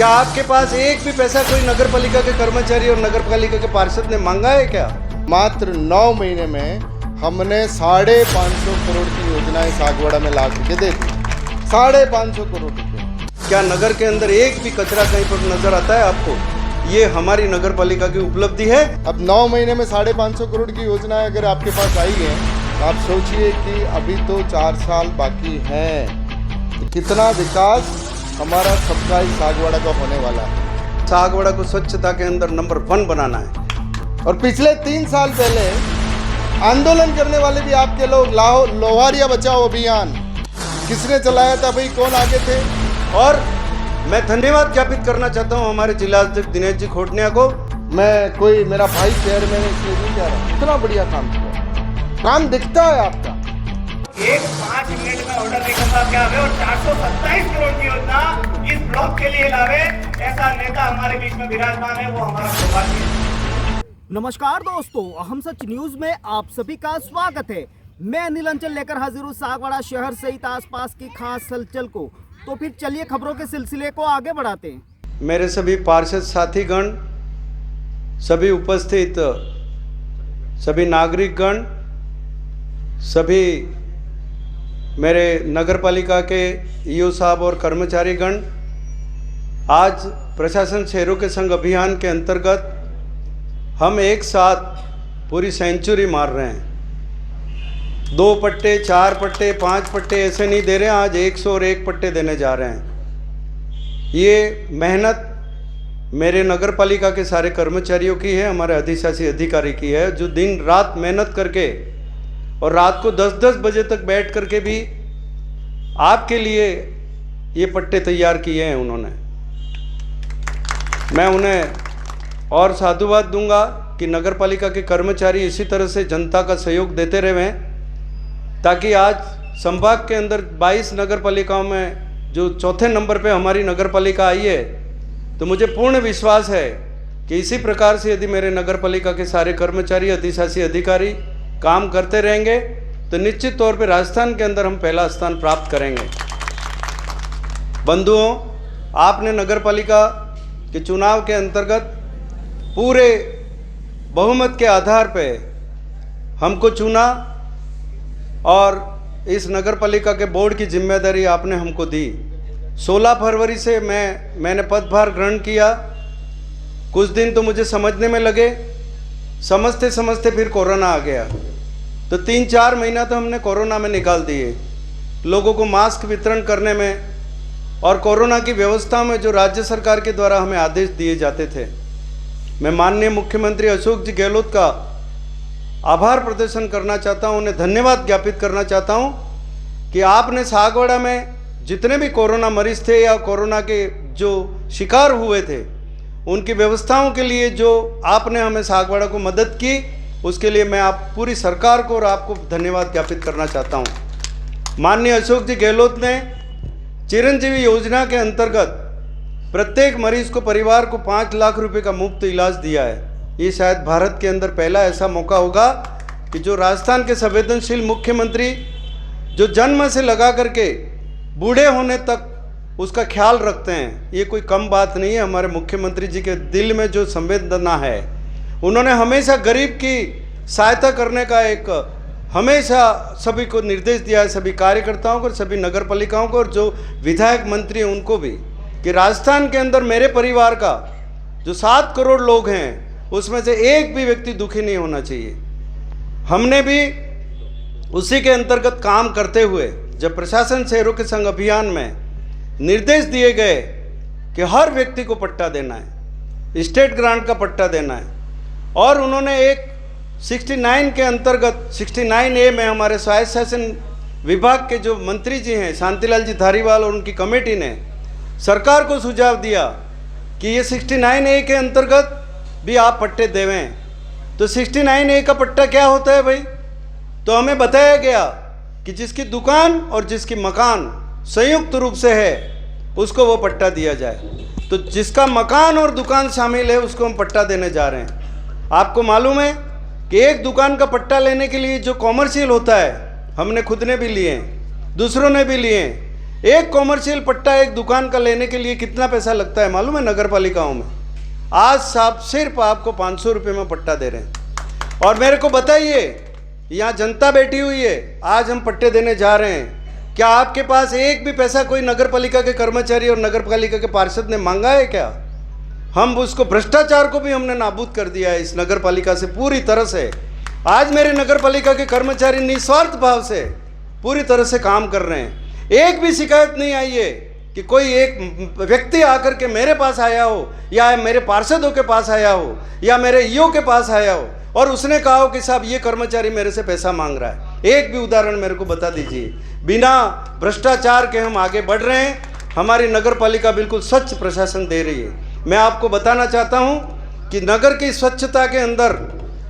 क्या आपके पास एक भी पैसा कोई नगर पालिका के कर्मचारी और नगर पालिका के पार्षद ने मांगा है क्या? मात्र 9 महीने में हमने 550 करोड़ की योजनाएं सागवाड़ा में ला के दे दी। 550 करोड़ रुपए। क्या नगर के अंदर एक भी कचरा कहीं पर नजर आता है आपको? ये हमारी नगर पालिका की उपलब्धि है। अब 9 महीने में 550 करोड़ की योजनाएं अगर आपके पास आई है तो आप सोचिए कि अभी तो 4 साल बाकी हैं, तो कितना विकास हमारा सबका ही सागवाड़ा का होने वाला है। सागवाड़ा को स्वच्छता के अंदर नंबर 1 बनाना है। और पिछले 3 साल पहले आंदोलन करने वाले भी आपके लोग, लोहारिया बचाओ अभियान किसने चलाया था भाई, कौन आगे थे? और मैं धन्यवाद ज्ञापित करना चाहता हूं हमारे जिलाध्यक्ष दिनेश जी खोटनिया को। मैं कोई मेरा भाई चेयरमैन इसलिए नहीं कह रहा, इतना बढ़िया काम किया, काम दिखता है आपका। एक 5 मिनट में ऑर्डर लेकर साहब क्या और 427 करोड़ की योजना इस ब्लॉक के लिए लावे, ऐसा नेता हमारे बीच में विराजमान है, वो हमारा सौभाग्य है। नमस्कार दोस्तों, अहम सच न्यूज में आप सभी का स्वागत है। मैं अनिल अंचल लेकर हाजिर हूँ सागवाड़ा शहर सहित आसपास की खास हलचल को। तो फिर चलिए खबरों के सिलसिले को आगे बढ़ाते हैं। मेरे सभी पार्षद साथीगण, सभी उपस्थित सभी नागरिकगण, सभी मेरे नगर पालिका के ईओ साहब और कर्मचारीगण, आज प्रशासन शहरों के संग अभियान के अंतर्गत हम एक साथ पूरी सेंचुरी मार रहे हैं। 2 पट्टे, 4 पट्टे, 5 पट्टे ऐसे नहीं दे रहे हैं, आज 101 पट्टे देने जा रहे हैं। ये मेहनत मेरे नगर पालिका के सारे कर्मचारियों की है, हमारे अधिशासी अधिकारी की है, जो दिन रात मेहनत करके और रात को 10-10 बजे तक बैठ करके भी आपके लिए ये पट्टे तैयार किए हैं उन्होंने। मैं उन्हें और साधुवाद दूंगा कि नगर पालिका के कर्मचारी इसी तरह से जनता का सहयोग देते रहें, ताकि आज संभाग के अंदर 22 नगर पालिकाओं में जो चौथे नंबर पे हमारी नगर पालिका आई है, तो मुझे पूर्ण विश्वास है कि इसी प्रकार से यदि मेरे नगर पालिका के सारे कर्मचारी, अधिशासी अधिकारी काम करते रहेंगे तो निश्चित तौर पे राजस्थान के अंदर हम पहला स्थान प्राप्त करेंगे। बंधुओं, आपने नगर पालिका के चुनाव के अंतर्गत पूरे बहुमत के आधार पे हमको चुना और इस नगर पालिका के बोर्ड की जिम्मेदारी आपने हमको दी। 16 फरवरी से मैंने पदभार ग्रहण किया। कुछ दिन तो मुझे समझने में लगे, समझते समझते फिर कोरोना आ गया, तो 3-4 महीना तो हमने कोरोना में निकाल दिए, लोगों को मास्क वितरण करने में और कोरोना की व्यवस्था में जो राज्य सरकार के द्वारा हमें आदेश दिए जाते थे। मैं माननीय मुख्यमंत्री अशोक जी गहलोत का आभार प्रदर्शन करना चाहता हूँ, उन्हें धन्यवाद ज्ञापित करना चाहता हूँ कि आपने सागवाड़ा में जितने भी कोरोना मरीज थे या कोरोना के जो शिकार हुए थे, उनकी व्यवस्थाओं के लिए जो आपने हमें सागवाड़ा को मदद की, उसके लिए मैं आप पूरी सरकार को और आपको धन्यवाद ज्ञापित करना चाहता हूँ। माननीय अशोक जी गहलोत ने चिरंजीवी योजना के अंतर्गत प्रत्येक मरीज को, परिवार को 5 लाख रुपए का मुफ्त इलाज दिया है। ये शायद भारत के अंदर पहला ऐसा मौका होगा कि जो राजस्थान के संवेदनशील मुख्यमंत्री, जो जन्म से लगा करके बूढ़े होने तक उसका ख्याल रखते हैं, ये कोई कम बात नहीं है। हमारे मुख्यमंत्री जी के दिल में जो संवेदना है, उन्होंने हमेशा गरीब की सहायता करने का एक हमेशा सभी को निर्देश दिया है, सभी कार्यकर्ताओं को, सभी नगर पालिकाओं को और जो विधायक मंत्री हैं उनको भी, कि राजस्थान के अंदर मेरे परिवार का जो 7 करोड़ लोग हैं उसमें से एक भी व्यक्ति दुखी नहीं होना चाहिए। हमने भी उसी के अंतर्गत काम करते हुए जब प्रशासन शहरों के संग अभियान में निर्देश दिए गए कि हर व्यक्ति को पट्टा देना है, स्टेट ग्रांट का पट्टा देना है, और उन्होंने एक 69 के अंतर्गत 69A में हमारे स्वायत्त शासन विभाग के जो मंत्री जी हैं शांतिलाल जी धारीवाल और उनकी कमेटी ने सरकार को सुझाव दिया कि ये 69A के अंतर्गत भी आप पट्टे देवें। तो 69A का पट्टा क्या होता है भाई? तो हमें बताया गया कि जिसकी दुकान और जिसकी मकान संयुक्त रूप से है उसको वो पट्टा दिया जाए। तो जिसका मकान और दुकान शामिल है उसको हम पट्टा देने जा रहे हैं। आपको मालूम है कि एक दुकान का पट्टा लेने के लिए जो कॉमर्शियल होता है, हमने खुद ने भी लिए हैं, दूसरों ने भी लिए हैं, एक कॉमर्शियल पट्टा एक दुकान का लेने के लिए कितना पैसा लगता है मालूम है नगर पालिकाओं में? आज साहब सिर्फ आपको 500 रुपये में पट्टा दे रहे हैं। और मेरे को बताइए, यहाँ जनता बैठी हुई है, आज हम पट्टे देने जा रहे हैं, क्या आपके पास एक भी पैसा कोई नगर पालिका के कर्मचारी और नगर पालिका के पार्षद ने मांगा है क्या? हम उसको, भ्रष्टाचार को भी हमने नाबूद कर दिया है इस नगर पालिका से पूरी तरह से। आज मेरे नगर पालिका के कर्मचारी निस्वार्थ भाव से पूरी तरह से काम कर रहे हैं। एक भी शिकायत नहीं आई है कि कोई एक व्यक्ति आकर के मेरे पास आया हो या मेरे पार्षदों के पास आया हो या मेरे ईओ के पास आया हो और उसने कहा हो कि साहब ये कर्मचारी मेरे से पैसा मांग रहा है। एक भी उदाहरण मेरे को बता दीजिए। बिना भ्रष्टाचार के हम आगे बढ़ रहे हैं। हमारी नगर पालिका बिल्कुल स्वच्छ प्रशासन दे रही है। मैं आपको बताना चाहता हूँ कि नगर की स्वच्छता के अंदर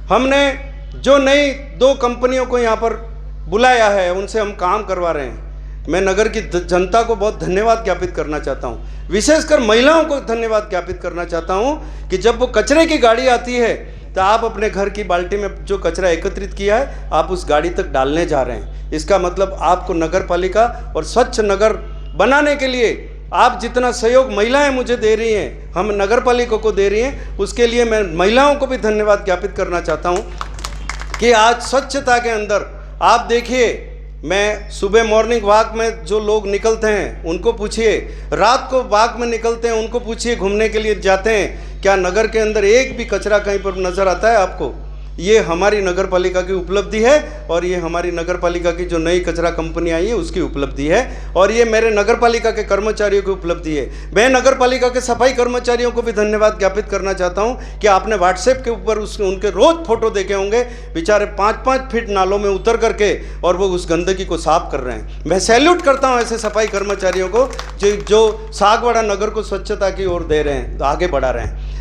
हमने जो नई 2 कंपनियों को यहाँ पर बुलाया है, उनसे हम काम करवा रहे हैं। मैं नगर की जनता को बहुत धन्यवाद ज्ञापित करना चाहता हूँ, विशेषकर महिलाओं को धन्यवाद ज्ञापित करना चाहता हूँ कि जब वो कचरे की गाड़ी आती है तो आप अपने घर की बाल्टी में जो कचरा एकत्रित किया है आप उस गाड़ी तक डालने जा रहे हैं। इसका मतलब आपको नगर पालिका और स्वच्छ नगर बनाने के लिए आप जितना सहयोग महिलाएं मुझे दे रही हैं, हम नगर पालिका को दे रही हैं, उसके लिए मैं महिलाओं को भी धन्यवाद ज्ञापित करना चाहता हूँ कि आज स्वच्छता के अंदर आप देखिए, मैं सुबह मॉर्निंग वॉक में जो लोग निकलते हैं उनको पूछिए, रात को वॉक में निकलते हैं उनको पूछिए, घूमने के लिए जाते हैं, क्या नगर के अंदर एक भी कचरा कहीं पर नज़र आता है आपको? ये हमारी नगर पालिका की उपलब्धि है और ये हमारी नगर पालिका की जो नई कचरा कंपनी आई है उसकी उपलब्धि है और ये मेरे नगर पालिका के कर्मचारियों की उपलब्धि है। मैं नगर पालिका के सफाई कर्मचारियों को भी धन्यवाद ज्ञापित करना चाहता हूँ कि आपने व्हाट्सएप के ऊपर उनके रोज़ फोटो देखे होंगे, बेचारे 5-5 फीट नालों में उतर करके और वो उस गंदगी को साफ कर रहे हैं। मैं सैल्यूट करता हूँ ऐसे सफाई कर्मचारियों को जो सागवाड़ा नगर को स्वच्छता की ओर दे रहे हैं, आगे बढ़ा रहे हैं।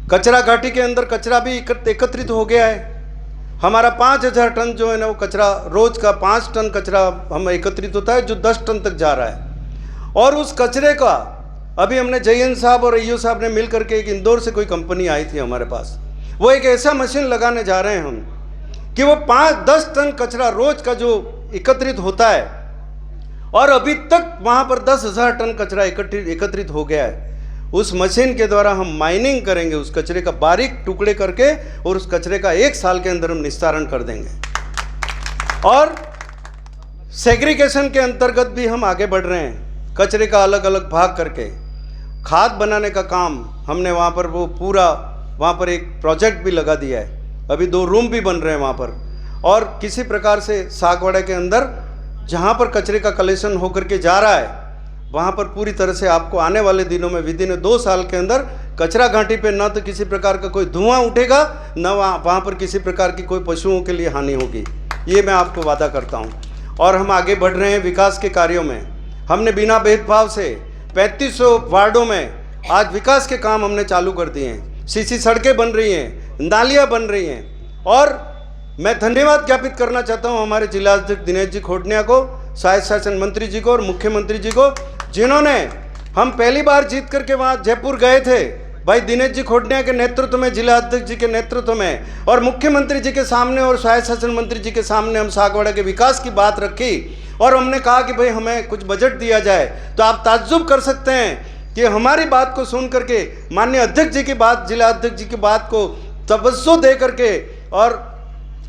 कचरा घाटी के अंदर कचरा भी एकत्रित हो गया है। हमारा 5000 टन जो है ना वो कचरा, रोज़ का 5 टन कचरा हम एकत्रित होता है जो 10 टन तक जा रहा है। और उस कचरे का अभी हमने जयंत साहब और ईओ साहब ने मिल करके, एक इंदौर से कोई कंपनी आई थी हमारे पास, वो एक ऐसा मशीन लगाने जा रहे हैं हम कि वो 5-10 टन कचरा रोज़ का जो एकत्रित होता है और अभी तक वहाँ पर 10,000 टन कचरा एकत्रित हो गया है। उस मशीन के द्वारा हम माइनिंग करेंगे उस कचरे का, बारीक टुकड़े करके, और उस कचरे का 1 साल के अंदर हम निस्तारण कर देंगे। और सेग्रीगेशन के अंतर्गत भी हम आगे बढ़ रहे हैं, कचरे का अलग अलग भाग करके खाद बनाने का काम हमने वहाँ पर वो पूरा, वहाँ पर एक प्रोजेक्ट भी लगा दिया है। अभी 2 रूम भी बन रहे हैं वहाँ पर। और किसी प्रकार से सागवाड़ा के अंदर जहाँ पर कचरे का कलेक्शन होकर के जा रहा है वहाँ पर पूरी तरह से आपको आने वाले दिनों में विदिन 2 साल के अंदर कचरा घाटी पे न तो किसी प्रकार का कोई धुआं उठेगा, न वहाँ पर किसी प्रकार की कोई पशुओं के लिए हानि होगी। ये मैं आपको वादा करता हूँ। और हम आगे बढ़ रहे हैं विकास के कार्यों में। हमने बिना भेदभाव से 3500 वार्डों में आज विकास के काम हमने चालू कर दिए हैं। सीसी सड़कें बन रही हैं, नालियाँ बन रही हैं। और मैं धन्यवाद ज्ञापित करना चाहता हूँ हमारे जिलाध्यक्ष दिनेश जी खोटनिया को, स्वायत्त शासन मंत्री जी को और मुख्यमंत्री जी को, जिन्होंने, हम पहली बार जीत करके वहाँ जयपुर गए थे भाई दिनेश जी खोटनिया के नेतृत्व में, जिला अध्यक्ष जी के नेतृत्व में, और मुख्यमंत्री जी के सामने और स्वायत्त शासन मंत्री जी के सामने हम सागवाड़ा के विकास की बात रखी और हमने कहा कि भाई हमें कुछ बजट दिया जाए। तो आप ताज्जुब कर सकते हैं कि हमारी बात को सुन करके माननीय अध्यक्ष जी की बात, जिला अध्यक्ष जी की बात को तवज्जो दे करके और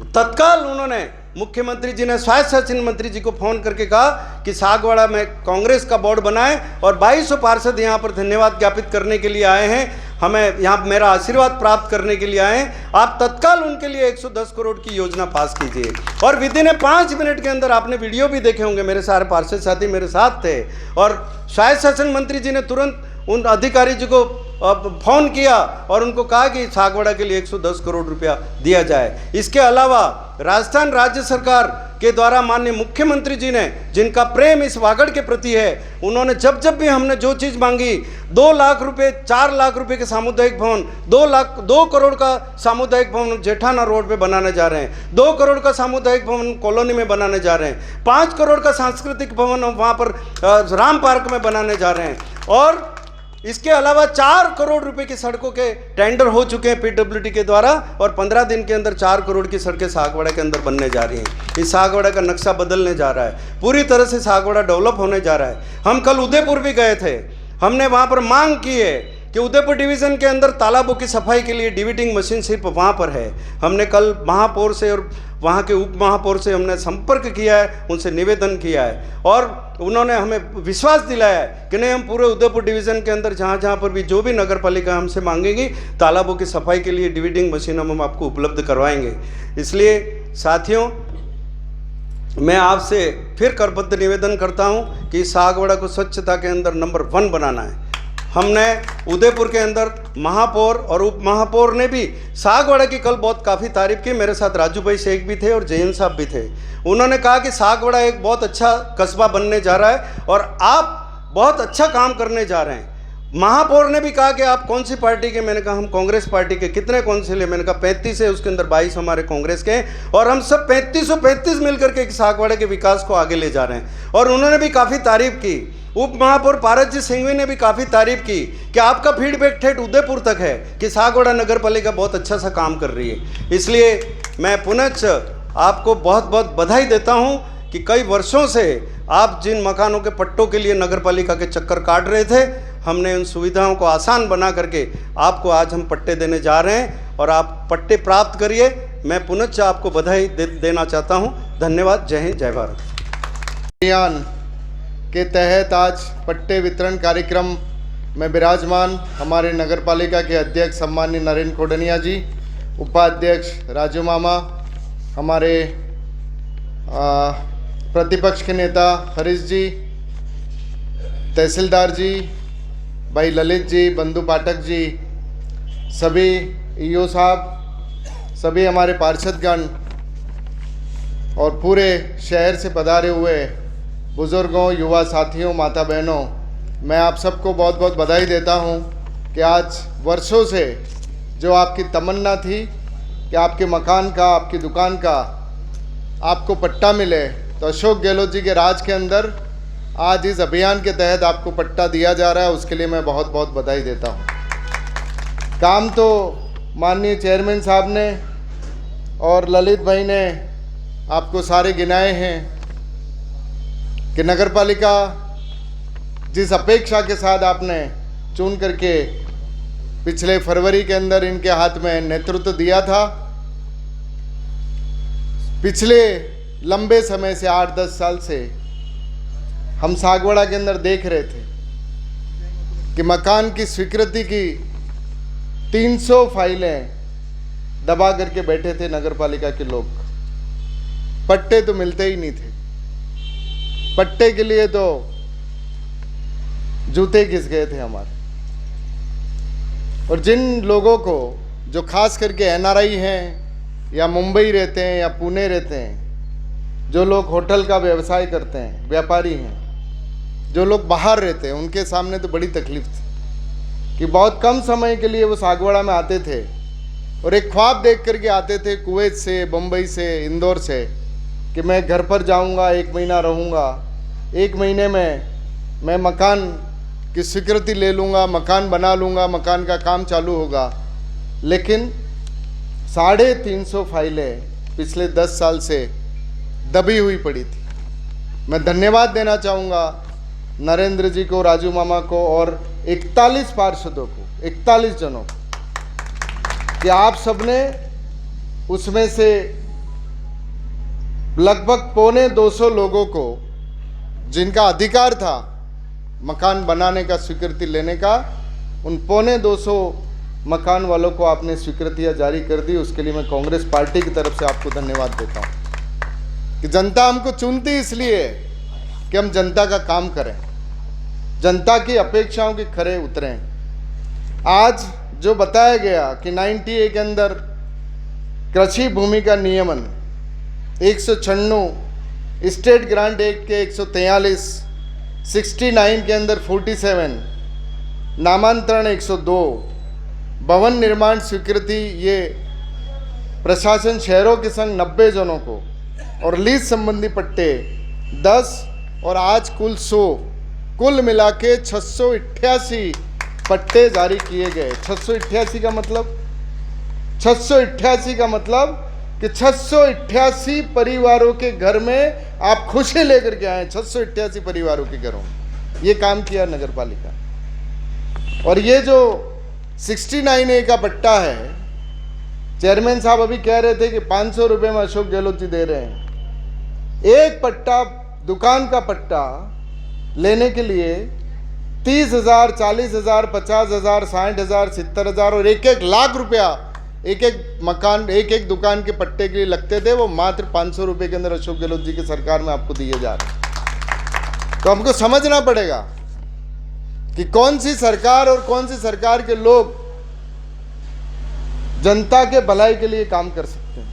तत्काल उन्होंने, मुख्यमंत्री जी ने स्वायत्त शासन मंत्री जी को फोन करके कहा कि सागवाड़ा में कांग्रेस का बोर्ड बनाए और 2200 पार्षद यहाँ पर धन्यवाद ज्ञापित करने के लिए आए हैं, हमें यहाँ मेरा आशीर्वाद प्राप्त करने के लिए आए हैं। आप तत्काल उनके लिए 110 करोड़ की योजना पास कीजिए। और विदिन 5 मिनट के अंदर, आपने वीडियो भी देखे होंगे, मेरे सारे पार्षद साथी मेरे साथ थे, और स्वायत्त शासन मंत्री जी ने तुरंत उन अधिकारी जी को फोन किया और उनको कहा कि सागवाड़ा के लिए 110 करोड़ रुपया दिया जाए। इसके अलावा राजस्थान राज्य सरकार के द्वारा माननीय मुख्यमंत्री जी ने, जिनका प्रेम इस वागड़ के प्रति है, उन्होंने जब जब भी हमने जो चीज़ मांगी, 2 लाख रुपए, 4 लाख रुपए के सामुदायिक भवन, 2 करोड़ का सामुदायिक भवन जेठाना रोड पे बनाने जा रहे हैं, 2 करोड़ का सामुदायिक भवन कॉलोनी में बनाने जा रहे हैं, 5 करोड़ का सांस्कृतिक भवन वहाँ पर राम पार्क में बनाने जा रहे हैं, और इसके अलावा 4 करोड़ रुपए की सड़कों के टेंडर हो चुके हैं पीडब्ल्यूडी के द्वारा, और 15 दिन के अंदर 4 करोड़ की सड़कें सागवाड़ा के अंदर बनने जा रही हैं। इस सागवाड़ा का नक्शा बदलने जा रहा है, पूरी तरह से सागवाड़ा डेवलप होने जा रहा है। हम कल उदयपुर भी गए थे, हमने वहाँ पर मांग की है कि उदयपुर डिवीज़न के अंदर तालाबों की सफाई के लिए डिविटिंग मशीन सिर्फ वहाँ पर है। हमने कल महापौर से और वहाँ के उप महापौर से हमने संपर्क किया है, उनसे निवेदन किया है, और उन्होंने हमें विश्वास दिलाया है कि नहीं, हम पूरे उदयपुर डिवीज़न के अंदर जहाँ जहाँ पर भी जो भी नगर पालिका हमसे मांगेगी तालाबों की सफाई के लिए डिविटिंग मशीन हम आपको उपलब्ध करवाएंगे। इसलिए साथियों, मैं आपसे फिर करबद्ध निवेदन करता हूँ कि सागवाड़ा को स्वच्छता के अंदर नंबर 1 बनाना है। हमने उदयपुर के अंदर महापौर और उप महापौर ने भी सागवाड़ा की कल बहुत काफ़ी तारीफ की। मेरे साथ राजू भाई शेख भी थे और जयंत साहब भी थे। उन्होंने कहा कि सागवाड़ा एक बहुत अच्छा कस्बा बनने जा रहा है और आप बहुत अच्छा काम करने जा रहे हैं। महापौर ने भी कहा कि आप कौन सी पार्टी के? मैंने कहा हम कांग्रेस पार्टी के। कितने काउंसिल है? मैंने कहा 35 है, उसके अंदर 22 हमारे कांग्रेस के हैं, और हम सब 35 मिलकर के सागवाड़ा के विकास को आगे ले जा रहे हैं। और उन्होंने भी काफ़ी तारीफ की। उप महापौर पारसजीत सिंघवी ने भी काफ़ी तारीफ की कि आपका फीडबैक ठेठ उदयपुर तक है कि सागवाड़ा नगर पालिका बहुत अच्छा सा काम कर रही है। इसलिए मैं पुनः आपको बहुत बहुत बधाई देता हूं कि कई वर्षों से आप जिन मकानों के पट्टों के लिए नगर पालिका के चक्कर काट रहे थे, हमने उन सुविधाओं को आसान बना करके आपको आज हम पट्टे देने जा रहे हैं और आप पट्टे प्राप्त करिए। मैं पुनः आपको बधाई देना चाहता हूं। धन्यवाद। जय हिंद, जय भारत। अभियान के तहत आज पट्टे वितरण कार्यक्रम में विराजमान हमारे नगर पालिका के अध्यक्ष सम्माननीय नरेंद्र कोडनिया जी, उपाध्यक्ष राजू मामा, हमारे प्रतिपक्ष के नेता हरीश जी, तहसीलदार जी, भाई ललित जी, बंधु पाठक जी, सभी ईओ साहब, सभी हमारे पार्षदगण और पूरे शहर से पधारे हुए बुज़ुर्गों, युवा साथियों, माता बहनों, मैं आप सबको बहुत बहुत बधाई देता हूं कि आज वर्षों से जो आपकी तमन्ना थी कि आपके मकान का, आपकी दुकान का आपको पट्टा मिले, तो अशोक गहलोत जी के राज के अंदर आज इस अभियान के तहत आपको पट्टा दिया जा रहा है। उसके लिए मैं बहुत बहुत बधाई देता हूं। काम तो माननीय चेयरमैन साहब ने और ललित भाई ने आपको सारे गिनाए हैं कि नगर पालिका जिस अपेक्षा के साथ आपने चुन करके पिछले फरवरी के अंदर इनके हाथ में नेतृत्व दिया था, पिछले लंबे समय से 8-10 साल से हम सागवाड़ा के अंदर देख रहे थे कि मकान की स्वीकृति की 300 फाइलें दबा करके बैठे थे नगर पालिका के लोग। पट्टे तो मिलते ही नहीं थे। पट्टे के लिए तो जूते घिस गए थे हमारे। और जिन लोगों को, जो खास करके एनआरआई हैं या मुंबई रहते हैं या पुणे रहते हैं, जो लोग होटल का व्यवसाय करते हैं, व्यापारी हैं, जो लोग बाहर रहते हैं, उनके सामने तो बड़ी तकलीफ थी कि बहुत कम समय के लिए वो सागवाड़ा में आते थे और एक ख्वाब देख करके आते थे कुवैत से, बम्बई से, इंदौर से, कि मैं घर पर जाऊंगा, 1 महीना रहूंगा, 1 महीने में मैं मकान की स्वीकृति ले लूँगा, मकान बना लूँगा, मकान का काम चालू होगा। लेकिन 350 फाइलें पिछले 10 साल से दबी हुई पड़ी थी। मैं धन्यवाद देना चाहूँगा नरेंद्र जी को, राजू मामा को और 41 पार्षदों को, 41 जनों को, कि आप सबने उसमें से लगभग 225 लोगों को, जिनका अधिकार था मकान बनाने का, स्वीकृति लेने का, उन 225 मकान वालों को आपने स्वीकृतियाँ जारी कर दी। उसके लिए मैं कांग्रेस पार्टी की तरफ से आपको धन्यवाद देता हूँ कि जनता हमको चुनती इसलिए कि हम जनता का काम करें, जनता की अपेक्षाओं के खरे उतरें। आज जो बताया गया कि 98 के अंदर कृषि भूमि का नियमन, 196 स्टेट ग्रांट एक्ट के 143, 69 के अंदर 47, नामांतरण 102, भवन निर्माण स्वीकृति ये प्रशासन शहरों के संग 90 जनों को, और लीज संबंधी पट्टे 10, और आज कुल 100, कुल मिला के 688 पट्टे जारी किए गए। 688 का मतलब 688 का मतलब कि 688 परिवारों के घर में आप खुशी लेकर के आए। 688 परिवारों के घरों में ये काम किया नगर पालिका। और ये जो 69A का पट्टा है, चेयरमैन साहब अभी कह रहे थे कि 500 रुपये में अशोक गहलोत जी दे रहे हैं। एक पट्टा, दुकान का पट्टा लेने के लिए 30,000, 40,000, 50,000, 60,000, 70,000 और 1-1 लाख रुपया एक मकान, एक दुकान के पट्टे के लिए लगते थे। वो मात्र 500 रुपये के अंदर अशोक गहलोत जी की सरकार में आपको दिए जा रहे हैं। तो हमको समझना पड़ेगा कि कौन सी सरकार और कौन सी सरकार के लोग जनता के भलाई के लिए काम कर सकते हैं।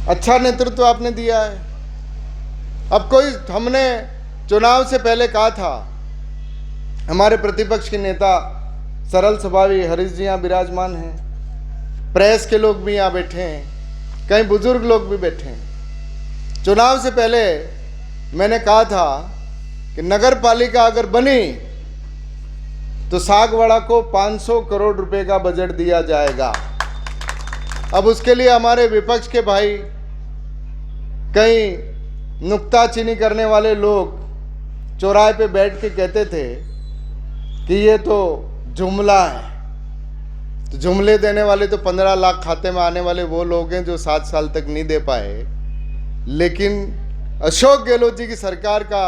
अच्छा नेतृत्व आपने दिया है। अब कोई, हमने चुनाव से पहले कहा था, हमारे प्रतिपक्ष के नेता सरल स्वभावी हरीश जी यहाँ विराजमान हैं, प्रेस के लोग भी यहाँ बैठे हैं, कई बुजुर्ग लोग भी बैठे हैं। चुनाव से पहले मैंने कहा था कि नगर पालिका अगर बनी तो सागवाड़ा को 500 करोड़ रुपए का बजट दिया जाएगा। अब उसके लिए हमारे विपक्ष के भाई, कई नुक्ताचीनी करने वाले लोग चौराहे पे बैठ के कहते थे कि ये तो जुमला है। तो जुमले देने वाले तो 15 लाख खाते में आने वाले वो लोग हैं जो 7 साल तक नहीं दे पाए। लेकिन अशोक गहलोत जी की सरकार का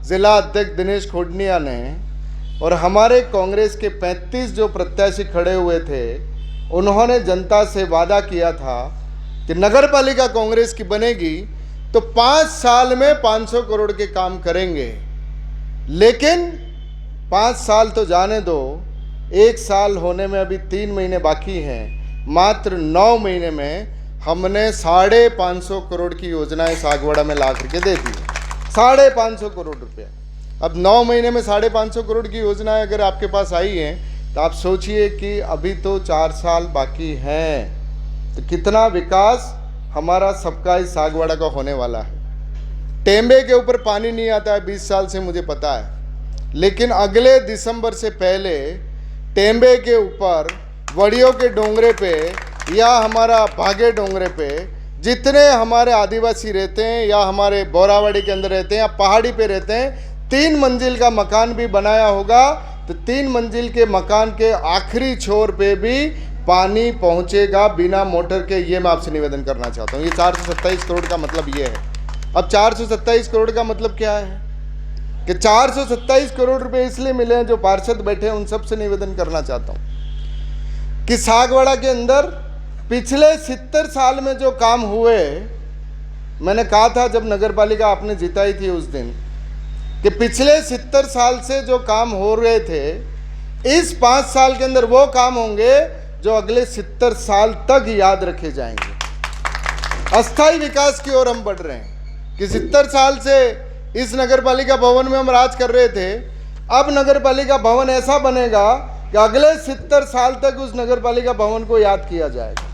जिला अध्यक्ष दिनेश खोडनिया ने और हमारे कांग्रेस के 35 जो प्रत्याशी खड़े हुए थे, उन्होंने जनता से वादा किया था कि नगर पालिका कांग्रेस की बनेगी तो 5 साल में 500 करोड़ के काम करेंगे। लेकिन 5 साल तो जाने दो, 1 साल होने में अभी 3 महीने बाकी हैं। मात्र 9 महीने में हमने 550 करोड़ की योजनाएं सागवाड़ा में ला करके दे दी। 550 करोड़ रुपया। अब 9 महीने में 550 करोड़ की योजनाएं अगर आपके पास आई हैं तो आप सोचिए कि अभी तो 4 साल बाकी हैं, तो कितना विकास हमारा सबका इस सागवाड़ा का होने वाला है। टेम्बे के ऊपर पानी नहीं आता है 20 साल से, मुझे पता है, लेकिन अगले दिसंबर से पहले टेम्बे के ऊपर, वड़ियों के डोंगरे पे या हमारा भागे डोंगरे पे जितने हमारे आदिवासी रहते हैं या हमारे बोरावाड़ी के अंदर रहते हैं या पहाड़ी पे रहते हैं, 3 मंजिल का मकान भी बनाया होगा। तो 3 मंजिल के मकान के आखिरी छोर पे भी पानी पहुंचेगा बिना मोटर के। ये मैं आपसे निवेदन करना चाहता हूँ। ये 427 करोड़ का मतलब ये है। अब 427 करोड़ का मतलब क्या है कि 427 करोड़ रुपए इसलिए मिले हैं, जो पार्षद बैठे हैं उन सब से निवेदन करना चाहता हूँ कि सागवाड़ा के अंदर पिछले 70 साल में जो काम हुए, मैंने कहा था जब नगर पालिका आपने जिताई थी उस दिन, कि पिछले 70 साल से जो काम हो रहे थे, इस 5 साल के अंदर वो काम होंगे जो अगले 70 साल तक याद रखे जाएंगे। अस्थायी विकास की ओर हम बढ़ रहे हैं कि 70 साल से इस नगर पालिका भवन में हम राज कर रहे थे। अब नगर पालिका भवन ऐसा बनेगा कि अगले 70 साल तक उस नगर पालिका भवन को याद किया जाएगा।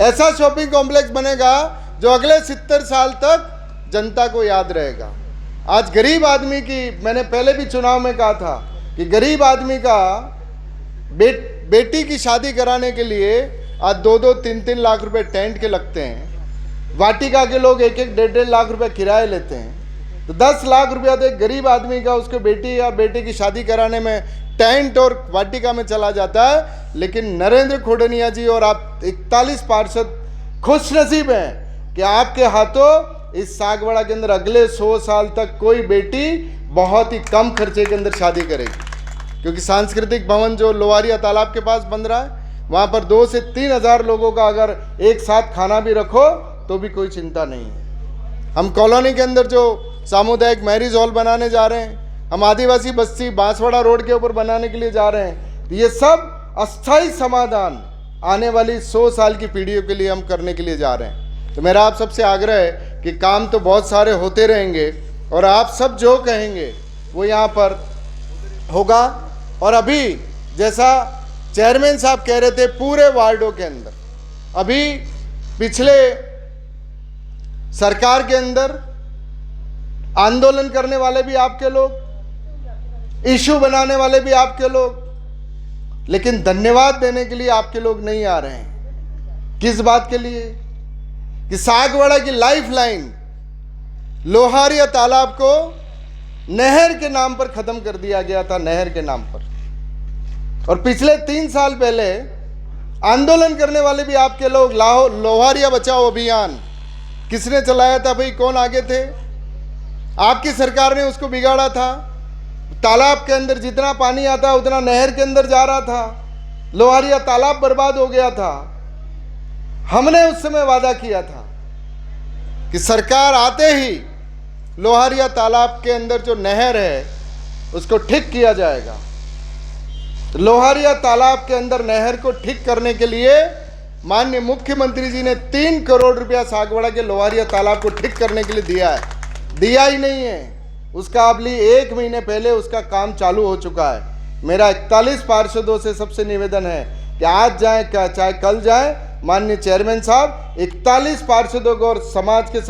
ऐसा शॉपिंग कॉम्प्लेक्स बनेगा जो अगले 70 साल तक जनता को याद रहेगा। आज गरीब आदमी की, मैंने पहले भी चुनाव में कहा था कि गरीब आदमी का बेटी की शादी कराने के लिए आज 2-2, 3-3 लाख रुपए टेंट के लगते हैं। वाटिका के लोग 1-1, 1.5 लाख रुपए किराए लेते हैं। तो 10 लाख रुपया तो एक गरीब आदमी का उसके बेटी या बेटे की शादी कराने में टेंट और वाटिका में चला जाता है। लेकिन नरेंद्र खोडनिया जी और आप 41 पार्षद खुशनसीब हैं कि आपके हाथों इस सागवाड़ा के अंदर अगले 100 साल तक कोई बेटी बहुत ही कम खर्चे के अंदर शादी करेगी। क्योंकि सांस्कृतिक भवन जो लोहारिया तालाब के पास बन रहा है, वहाँ पर 2 से 3 हज़ार लोगों का अगर एक साथ खाना भी रखो तो भी कोई चिंता नहीं है। हम कॉलोनी के अंदर जो सामुदायिक मैरिज हॉल बनाने जा रहे हैं, हम आदिवासी बस्ती बांसवाड़ा रोड के ऊपर बनाने के लिए जा रहे हैं, ये सब अस्थायी समाधान आने वाली 100 साल की पीढ़ियों के लिए हम करने के लिए जा रहे हैं। तो मेरा आप सबसे आग्रह है कि काम तो बहुत सारे होते रहेंगे और आप सब जो कहेंगे वो यहाँ पर होगा। और अभी जैसा चेयरमैन साहब कह रहे थे, पूरे वार्डों के अंदर अभी पिछले सरकार के अंदर आंदोलन करने वाले भी आपके लोग, इशू बनाने वाले भी आपके लोग, लेकिन धन्यवाद देने के लिए आपके लोग नहीं आ रहे हैं। किस बात के लिए? कि सागवाड़ा की लाइफ लाइन लोहारिया तालाब को नहर के नाम पर खत्म कर दिया गया था, नहर के नाम पर। और पिछले 3 साल पहले आंदोलन करने वाले भी आपके लोग, लोहारिया बचाओ अभियान किसने चलाया था भाई? कौन आगे थे? आपकी सरकार ने उसको बिगाड़ा था। तालाब के अंदर जितना पानी आता उतना नहर के अंदर जा रहा था, लोहारिया तालाब बर्बाद हो गया था। हमने उस समय वादा किया था कि सरकार आते ही लोहारिया तालाब के अंदर जो नहर है उसको ठीक किया जाएगा। लोहारिया तालाब के अंदर नहर को ठीक करने के लिए माननीय मुख्यमंत्री जी ने 3 करोड़ रुपया सागवाड़ा के लोहारिया तालाब को ठीक करने के लिए दिया है। दिया ही नहीं है, उसका अभी 1 महीने पहले उसका काम चालू हो चुका है। मेरा 41 पार्षदों से सबसे निवेदन है कि आज जाए चाहे कल जाए, माननीय चेयरमैन साहब 41 पार्षदों को और समाज के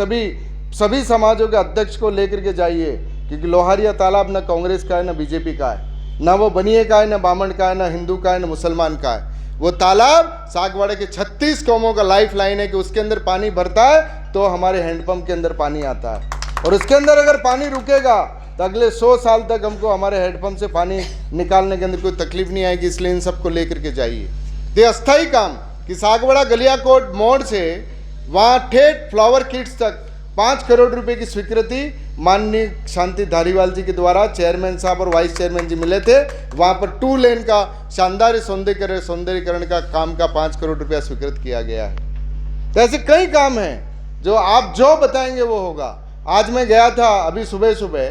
सभी समाजों के अध्यक्ष को लेकर के जाइए, क्योंकि लोहारिया तालाब न कांग्रेस का है न बीजेपी का है, ना वो बनिए का है, ना बामण का है, ना हिंदू का है, ना मुसलमान का है। वो तालाब सागवाड़ा के 36 कौमों का लाइफ लाइन है कि उसके अंदर पानी भरता है तो हमारे हैंडपंप के अंदर पानी आता है, और उसके अंदर अगर पानी रुकेगा तो अगले 100 साल तक हमको हमारे हैंडपंप से पानी निकालने के अंदर कोई तकलीफ नहीं आएगी। इसलिए इन सबको लेकर के जाइए। ये अस्थायी काम कि सागवाड़ा गलियाकोट मोड़ से वहाँ ठेठ फ्लावर किट्स तक 5 करोड़ रुपए की स्वीकृति माननीय शांति धारीवाल जी के द्वारा चेयरमैन साहब और वाइस चेयरमैन जी मिले थे। वहाँ पर 2 लेन का शानदार सौंदर्यीकरण का काम का 5 करोड़ रुपया स्वीकृत किया गया है। तो ऐसे कई काम हैं जो आप जो बताएंगे वो होगा। आज मैं गया था अभी सुबह,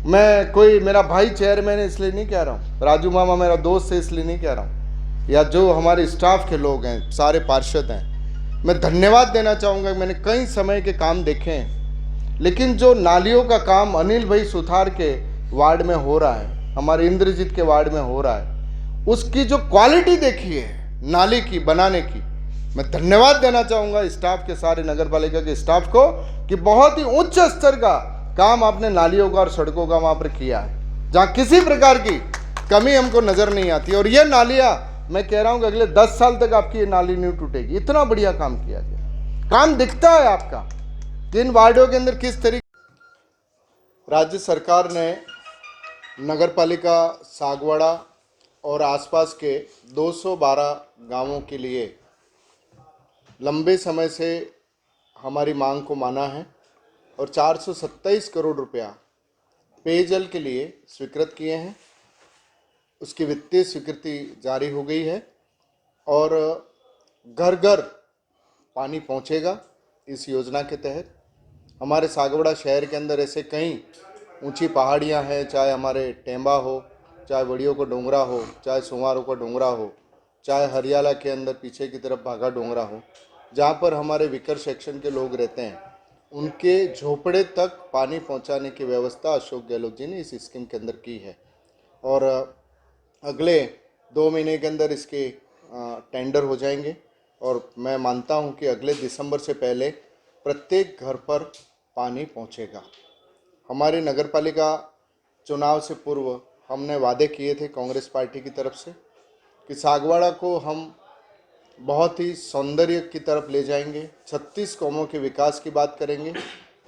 मैं कोई मेरा भाई चेयरमैन है इसलिए नहीं कह रहा हूँ, राजू मामा मेरा दोस्त है इसलिए नहीं कह रहा हूँ, या जो हमारे स्टाफ के लोग हैं, सारे पार्षद हैं, मैं धन्यवाद देना चाहूँगा। मैंने कई समय के काम देखे हैं, लेकिन जो नालियों का काम अनिल भाई सुथार के वार्ड में हो रहा है, हमारे इंद्रजीत के वार्ड में हो रहा है, उसकी जो क्वालिटी देखी है नाली की बनाने की, मैं धन्यवाद देना चाहूँगा स्टाफ के, सारे नगर पालिका के स्टाफ को, कि बहुत ही उच्च स्तर का काम आपने नालियों का और सड़कों का वहाँ पर किया है, जहाँ किसी प्रकार की कमी हमको नज़र नहीं आती। और ये नालियाँ मैं कह रहा हूँ कि अगले 10 साल तक आपकी ये नाली नहीं टूटेगी, इतना बढ़िया काम किया गया। काम दिखता है आपका किन वार्डों के अंदर किस तरीके। राज्य सरकार ने नगर पालिका सागवाड़ा और आसपास के 212 गांवों के लिए लंबे समय से हमारी मांग को माना है और 427 करोड़ रुपया पेयजल के लिए स्वीकृत किए हैं। उसकी वित्तीय स्वीकृति जारी हो गई है और घर घर पानी पहुंचेगा इस योजना के तहत। हमारे सागवाड़ा शहर के अंदर ऐसे कई ऊंची पहाड़ियां हैं, चाहे हमारे टेम्बा हो, चाहे वड़ियों का डोंगरा हो, चाहे सुमारों का डोंगरा हो, चाहे हरियाला के अंदर पीछे की तरफ भागा डोंगरा हो, जहाँ पर हमारे विकर सेक्शन के लोग रहते हैं, उनके झोपड़े तक पानी पहुँचाने की व्यवस्था अशोक गहलोत जी ने इस स्कीम के अंदर की है। और अगले 2 महीने के अंदर इसके टेंडर हो जाएंगे और मैं मानता हूं कि अगले दिसंबर से पहले प्रत्येक घर पर पानी पहुंचेगा। हमारे नगर पालिका चुनाव से पूर्व हमने वादे किए थे कांग्रेस पार्टी की तरफ से कि सागवाड़ा को हम बहुत ही सौंदर्य की तरफ ले जाएंगे, 36 कौमों के विकास की बात करेंगे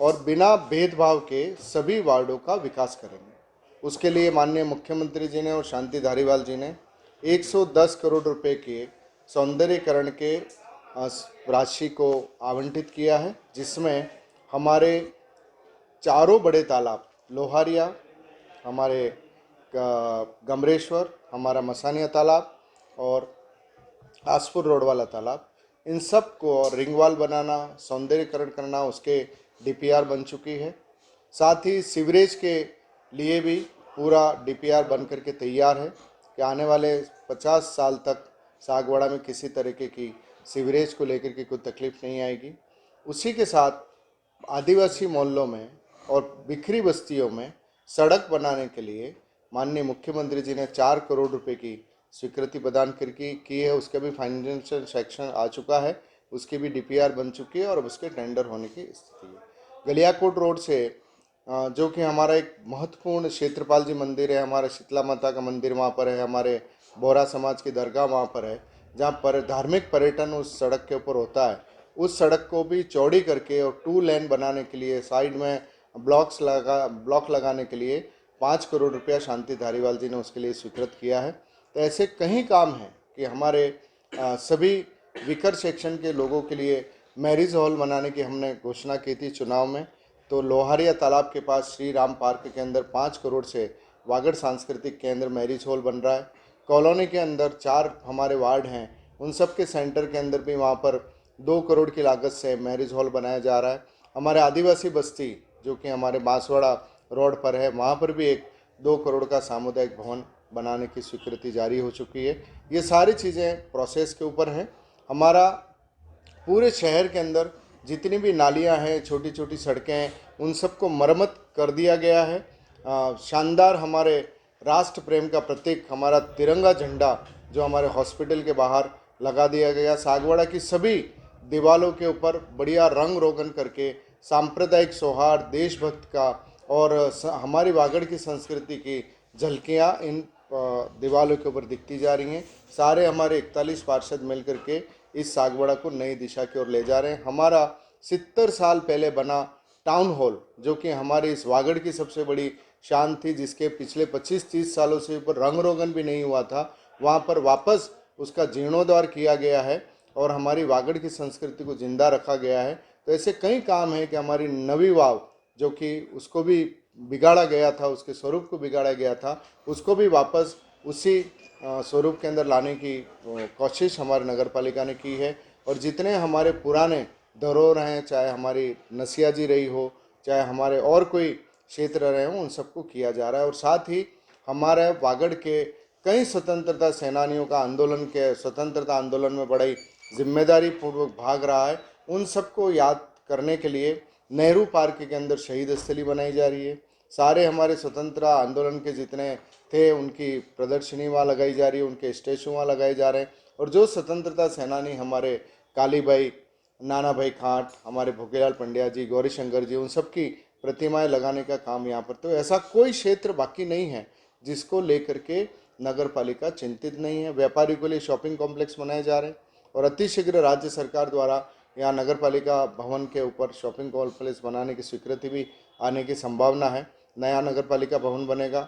और बिना भेदभाव के सभी वार्डों का विकास करेंगे। उसके लिए माननीय मुख्यमंत्री जी ने और शांति धारीवाल जी ने 110 करोड़ रुपए के सौंदर्यीकरण के राशि को आवंटित किया है, जिसमें हमारे चारों बड़े तालाब, लोहारिया, हमारे गमरेश्वर, हमारा मसानिया तालाब और आसपुर रोड वाला तालाब, इन सब को और रिंगवाल बनाना, सौंदर्यीकरण करना, उसके डीपीआर बन चुकी है। साथ ही सीवरेज के लिए भी पूरा डीपीआर बन करके तैयार है कि आने वाले 50 साल तक सागवाड़ा में किसी तरीके की सीवरेज को लेकर के कोई तकलीफ नहीं आएगी। उसी के साथ आदिवासी मोहल्लों में और बिखरी बस्तियों में सड़क बनाने के लिए माननीय मुख्यमंत्री जी ने 4 करोड़ रुपए की स्वीकृति प्रदान करके की है। उसका भी फाइनेंशियल सेक्शन आ चुका है, उसकी भी डीपीआर बन चुकी है और अब उसके टेंडर होने की स्थिति है। गलियाकोट रोड से जो कि हमारा एक महत्वपूर्ण क्षेत्रपाल जी मंदिर है, हमारा शीतला माता का मंदिर वहाँ पर है, हमारे बोहरा समाज की दरगाह वहाँ पर है, जहाँ पर धार्मिक पर्यटन उस सड़क के ऊपर होता है। उस सड़क को भी चौड़ी करके और 2 लेन बनाने के लिए साइड में ब्लॉक लगाने के लिए 5 करोड़ रुपया शांति धारीवाल जी ने उसके लिए स्वीकृत किया है। तो ऐसे कई काम हैं कि हमारे सभी विकर सेक्शन के लोगों के लिए मैरिज हॉल बनाने की हमने घोषणा की थी चुनाव में। तो लोहारिया तालाब के पास श्री राम पार्क के अंदर 5 करोड़ से वागड़ सांस्कृतिक केंद्र मैरिज हॉल बन रहा है। कॉलोनी के अंदर 4 हमारे वार्ड हैं, उन सब के सेंटर के अंदर भी वहाँ पर 2 करोड़ की लागत से मैरिज हॉल बनाया जा रहा है। हमारे आदिवासी बस्ती जो कि हमारे बांसवाड़ा रोड पर है, वहाँ पर भी एक 2 करोड़ का सामुदायिक भवन बनाने की स्वीकृति जारी हो चुकी है। ये सारी चीज़ें प्रोसेस के ऊपर हैं। हमारा पूरे शहर के अंदर जितनी भी नालियां हैं, छोटी छोटी सड़कें हैं, उन सबको मरम्मत कर दिया गया है। शानदार हमारे राष्ट्र प्रेम का प्रतीक हमारा तिरंगा झंडा जो हमारे हॉस्पिटल के बाहर लगा दिया गया। सागवाड़ा की सभी दीवारों के ऊपर बढ़िया रंग रोगन करके सांप्रदायिक सौहार्द, देशभक्त का और हमारी वागड़ की संस्कृति की झलकियाँ इन दीवारों के ऊपर दिखती जा रही हैं। सारे हमारे 41 पार्षद मिल करके इस सागवाड़ा को नई दिशा की ओर ले जा रहे हैं। हमारा 70 साल पहले बना टाउन हॉल जो कि हमारे इस वागड़ की सबसे बड़ी शान थी, जिसके पिछले 25-30 सालों से ऊपर रंग रोगन भी नहीं हुआ था, वहाँ पर वापस उसका जीर्णोद्धार किया गया है और हमारी वागड़ की संस्कृति को जिंदा रखा गया है। तो ऐसे कई काम हैं कि हमारी नवी वाव जो कि उसको भी बिगाड़ा गया था, उसके स्वरूप को बिगाड़ा गया था, उसको भी वापस उसी स्वरूप के अंदर लाने की कोशिश हमारे नगर पालिका ने की है। और जितने हमारे पुराने धरोहर हैं, चाहे हमारी नसिया जी रही हो, चाहे हमारे और कोई क्षेत्र रहे हों, उन सबको किया जा रहा है। और साथ ही हमारे वागड़ के कई स्वतंत्रता सेनानियों का स्वतंत्रता आंदोलन में बड़ी जिम्मेदारी पूर्वक भाग रहा है, उन सबको याद करने के लिए नेहरू पार्क के अंदर शहीद स्थली बनाई जा रही है। सारे हमारे स्वतंत्रता आंदोलन के जितने थे उनकी प्रदर्शनी वहाँ लगाई जा रही है, उनके स्टैचू वहाँ लगाए जा रहे हैं। और जो स्वतंत्रता सेनानी हमारे काली भाई, नाना भाई खाट, हमारे भूखेलाल पंड्या जी, गौरी शंकर जी, उन सब की प्रतिमाएं लगाने का काम यहाँ पर, तो ऐसा कोई क्षेत्र बाकी नहीं है जिसको लेकर के नगर पालिका चिंतित नहीं है। व्यापारियों के लिए शॉपिंग कॉम्प्लेक्स बनाए जा रहे हैं और अतिशीघ्र राज्य सरकार द्वारा यहाँ नगर पालिका भवन के ऊपर शॉपिंग कॉम्प्लेक्स बनाने की स्वीकृति भी आने की संभावना है। नया नगर पालिका भवन बनेगा,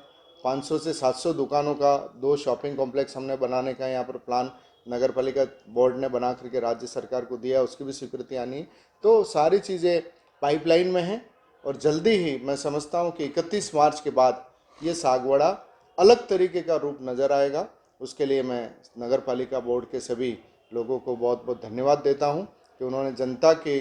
500 से 700 दुकानों का 2 शॉपिंग कॉम्प्लेक्स हमने बनाने का यहाँ पर प्लान नगर पालिका बोर्ड ने बना करके राज्य सरकार को दिया, उसकी भी स्वीकृति आनी है। तो सारी चीज़ें पाइपलाइन में हैं और जल्दी ही मैं समझता हूँ कि 31 मार्च के बाद ये सागवाड़ा अलग तरीके का रूप नज़र आएगा। उसके लिए मैं नगर पालिका बोर्ड के सभी लोगों को बहुत बहुत धन्यवाद देता हूँ कि उन्होंने जनता के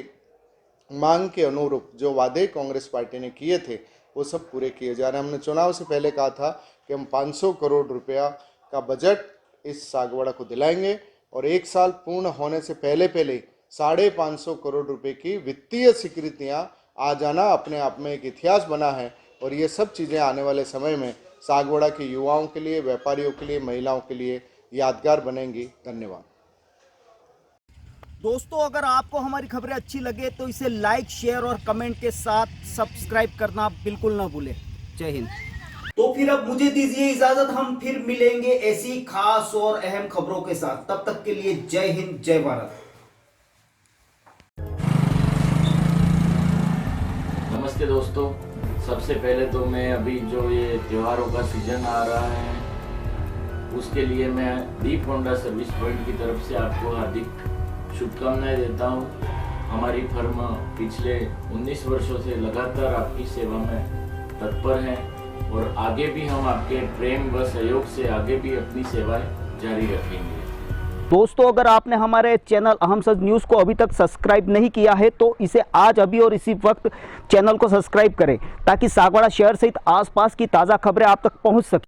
मांग के अनुरूप जो वादे कांग्रेस पार्टी ने किए थे वो सब पूरे किए जा रहे हैं। हमने चुनाव से पहले कहा था कि हम 500 करोड़ रुपया का बजट इस सागवाड़ा को दिलाएंगे और 1 साल पूर्ण होने से पहले 550 करोड़ रुपए की वित्तीय स्वीकृतियां आ जाना अपने आप में एक इतिहास बना है। और ये सब चीज़ें आने वाले समय में सागवाड़ा के युवाओं के लिए, व्यापारियों के लिए, महिलाओं के लिए यादगार बनेंगी। धन्यवाद दोस्तों, अगर आपको हमारी खबरें अच्छी लगे तो इसे लाइक, शेयर और कमेंट के साथ सब्सक्राइब करना बिल्कुल ना भूलें। जय हिंद। तो फिर अब मुझे दीजिए इजाजत, हम फिर मिलेंगे ऐसी खास और अहम खबरों के साथ। तब तक के लिए जय हिंद, जय भारत। नमस्ते दोस्तों, सबसे पहले तो मैं अभी जो ये त्योहारों का सीजन आ रहा है उसके लिए मैं दीप होंडा सर्विस पॉइंट की तरफ से आपको हार्दिक शुभकामनाएं देता हूं। हमारी फर्म पिछले 19 वर्षों से लगातार आपकी सेवा में तत्पर है और आगे भी हम आपके प्रेम व सहयोग से आगे भी अपनी सेवाएं जारी रखेंगे। दोस्तों, अगर आपने हमारे चैनल अहम सच न्यूज़ को अभी तक सब्सक्राइब नहीं किया है तो इसे आज अभी और इसी वक्त चैनल को सब्सक्राइब करें ताकि सागवाड़ा शहर सहित आसपास की ताज़ा खबरें आप तक पहुंच सकें।